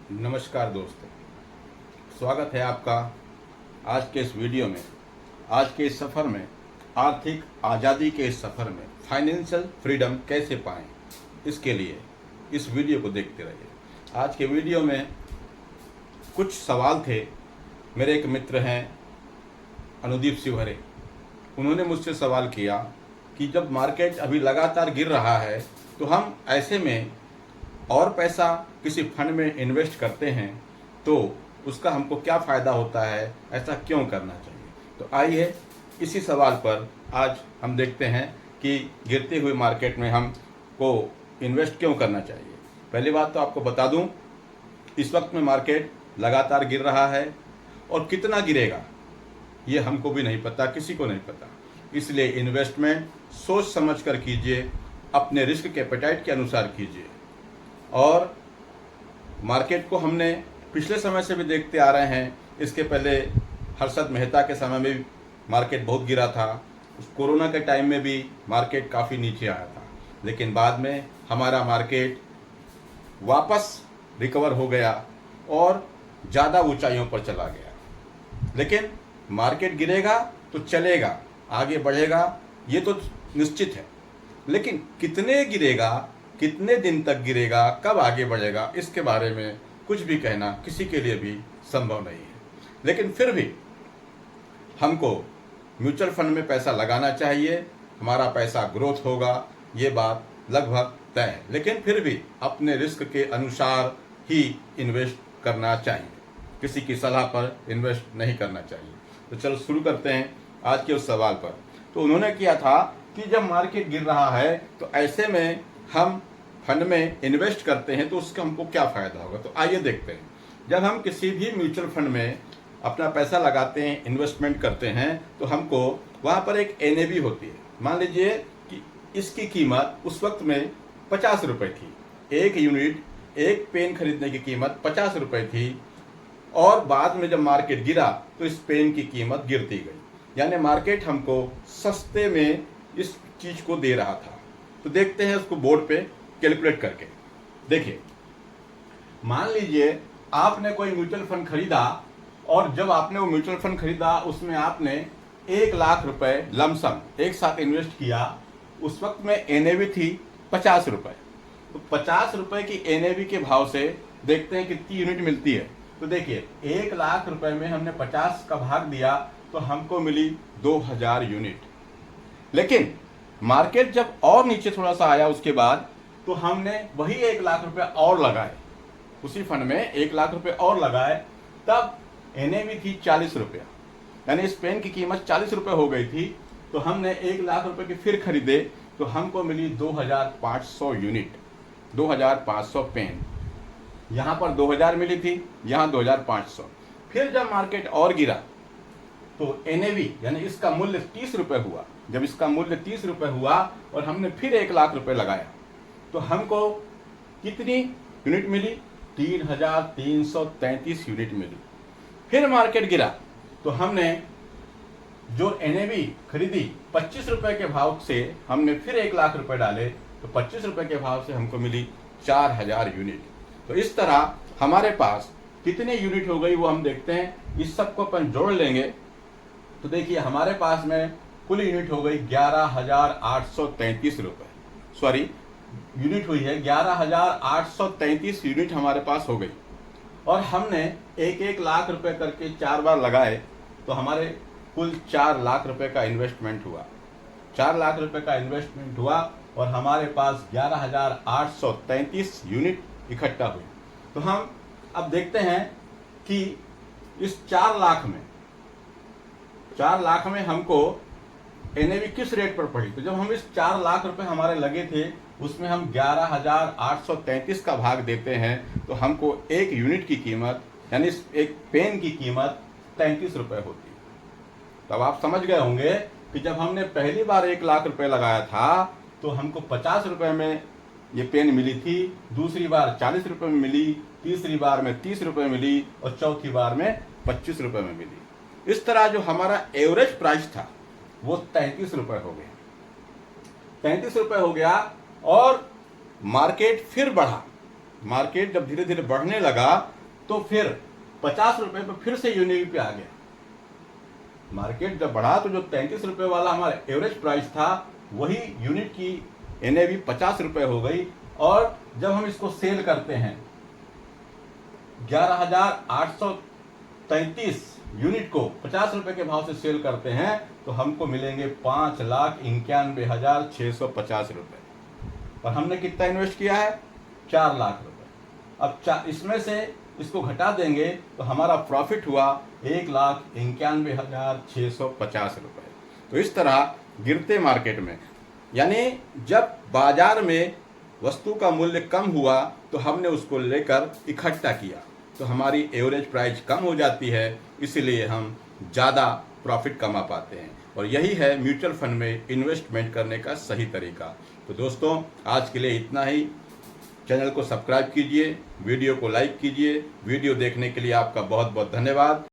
नमस्कार दोस्तों, स्वागत है आपका आज के इस वीडियो में। आज के इस सफ़र में, आर्थिक आज़ादी के इस सफ़र में फाइनेंशियल फ्रीडम कैसे पाएं, इसके लिए इस वीडियो को देखते रहिए। आज के वीडियो में कुछ सवाल थे। मेरे एक मित्र हैं अनुदीप शिवहरे, उन्होंने मुझसे सवाल किया कि जब मार्केट अभी लगातार गिर रहा है तो हम ऐसे में और पैसा किसी फंड में इन्वेस्ट करते हैं तो उसका हमको क्या फ़ायदा होता है, ऐसा क्यों करना चाहिए। तो आइए इसी सवाल पर आज हम देखते हैं कि गिरते हुए मार्केट में हमको इन्वेस्ट क्यों करना चाहिए। पहली बात तो आपको बता दूं, इस वक्त में मार्केट लगातार गिर रहा है और कितना गिरेगा ये हमको भी नहीं पता, किसी को नहीं पता। इसलिए इन्वेस्टमेंट सोच समझ कर कीजिए, अपने रिस्क के एपेटाइट के अनुसार कीजिए। और मार्केट को हमने पिछले समय से भी देखते आ रहे हैं। इसके पहले हर्षद मेहता के समय में भी मार्केट बहुत गिरा था, कोरोना के टाइम में भी मार्केट काफ़ी नीचे आया था, लेकिन बाद में हमारा मार्केट वापस रिकवर हो गया और ज़्यादा ऊंचाइयों पर चला गया। लेकिन मार्केट गिरेगा तो चलेगा, आगे बढ़ेगा, ये तो निश्चित है। लेकिन कितने गिरेगा, कितने दिन तक गिरेगा, कब आगे बढ़ेगा, इसके बारे में कुछ भी कहना किसी के लिए भी संभव नहीं है। लेकिन फिर भी हमको म्यूचुअल फंड में पैसा लगाना चाहिए, हमारा पैसा ग्रोथ होगा, ये बात लगभग तय है। लेकिन फिर भी अपने रिस्क के अनुसार ही इन्वेस्ट करना चाहिए, किसी की सलाह पर इन्वेस्ट नहीं करना चाहिए। तो चलो शुरू करते हैं आज के उस सवाल पर। तो उन्होंने किया था कि जब मार्केट गिर रहा है तो ऐसे में हम फंड में इन्वेस्ट करते हैं तो उसका हमको क्या फ़ायदा होगा। तो आइए देखते हैं। जब हम किसी भी म्यूचुअल फंड में अपना पैसा लगाते हैं, इन्वेस्टमेंट करते हैं, तो हमको वहाँ पर एक एनएवी होती है। मान लीजिए कि इसकी कीमत उस वक्त में 50 रुपये थी। एक यूनिट, एक पेन खरीदने की कीमत 50 रुपये थी और बाद में जब मार्केट गिरा तो इस पेन की कीमत गिरती गई। यानी मार्केट हमको सस्ते में इस चीज़ को दे रहा था। तो देखते हैं उसको बोर्ड पे कैलकुलेट करके। देखिए, मान लीजिए आपने कोई म्यूचुअल फंड खरीदा और जब आपने वो म्यूचुअल फंड खरीदा उसमें आपने 1,00,000 रुपए लमसम एक साथ इन्वेस्ट किया। उस वक्त में एनएवी थी 50 रुपए। तो 50 रुपए की एनएवी के भाव से देखते हैं कितनी यूनिट मिलती है। तो देखिए, 1,00,000 रुपए में हमने 50 का भाग दिया तो हमको मिली 2000 यूनिट। लेकिन मार्केट जब और नीचे थोड़ा सा आया उसके बाद तो हमने वही 1,00,000 रुपए और लगाए, उसी फंड में 1,00,000 रुपए और लगाए, तब एनएवी थी 40 रुपया। यानी इस पेन की कीमत 40 रुपए हो गई थी। तो हमने 1,00,000 रुपए की फिर खरीदे तो हमको मिली 2,500 यूनिट, 2,500 पेन। यहाँ पर 2,000 मिली थी, यहाँ 2,500। फिर जब मार्केट और गिरा तो एनएवी यानी इसका मूल्य 30 रुपये हुआ। जब इसका मूल्य 30 रुपये हुआ और हमने फिर 1,00,000 रुपये लगाया तो हमको कितनी यूनिट मिली? 3,333 यूनिट मिली। फिर मार्केट गिरा तो हमने जो एनएवी खरीदी 25 रुपये के भाव से, हमने फिर 1,00,000 रुपये डाले तो 25 रुपये के भाव से हमको मिली 4,000 यूनिट। तो इस तरह हमारे पास कितनी यूनिट हो गई वो हम देखते हैं। इस सबको अपन जोड़ लेंगे तो देखिए हमारे पास में कुल यूनिट हो गई 11,833 रुपये। सॉरी, यूनिट हुई है 11,833 यूनिट हमारे पास हो गई। और हमने 1-1 लाख रुपए करके 4 बार लगाए तो हमारे कुल 4 लाख रुपए का इन्वेस्टमेंट हुआ। 4 लाख रुपए का इन्वेस्टमेंट हुआ और हमारे पास 11,833 यूनिट इकट्ठा हुई। तो हम अब देखते हैं कि इस 4 लाख में हमको एनएवी किस रेट पर पड़ी। तो जब हम इस 4 लाख रुपए हमारे लगे थे उसमें हम 11,833 का भाग देते हैं तो हमको एक यूनिट की कीमत यानी एक पेन की कीमत 33 रुपये होती है। तब आप समझ गए होंगे कि जब हमने पहली बार 1,00,000 रुपये लगाया था तो हमको 50 रुपये में ये पेन मिली थी, दूसरी बार 40 रुपये में मिली, तीसरी बार में 30 रुपये मिली और चौथी बार में 25 रुपये में मिली। इस तरह जो हमारा एवरेज प्राइस था वो 33 रुपये हो गया। 33 रुपये हो गया और मार्केट फिर बढ़ा। मार्केट जब धीरे धीरे बढ़ने लगा तो फिर 50 रुपए पर फिर से यूनिट पे आ गया। मार्केट जब बढ़ा तो जो 33 रुपए वाला हमारा एवरेज प्राइस था वही यूनिट की एनएवी 50 रुपए हो गई। और जब हम इसको सेल करते हैं 11,833 यूनिट को 50 रुपए के भाव से सेल करते हैं तो हमको मिलेंगे 5,91,650 रुपए। और हमने कितना इन्वेस्ट किया है? 4 लाख रुपए। अब इसमें से इसको घटा देंगे तो हमारा प्रॉफिट हुआ 1,91,650 रुपए। तो इस तरह गिरते मार्केट में, यानी जब बाजार में वस्तु का मूल्य कम हुआ तो हमने उसको लेकर इकट्ठा किया तो हमारी एवरेज प्राइस कम हो जाती है, इसलिए हम ज़्यादा प्रॉफिट कमा पाते हैं। और यही है म्यूचुअल फंड में इन्वेस्टमेंट करने का सही तरीका। तो दोस्तों, आज के लिए इतना ही। चैनल को सब्सक्राइब कीजिए, वीडियो को लाइक कीजिए। वीडियो देखने के लिए आपका बहुत बहुत धन्यवाद।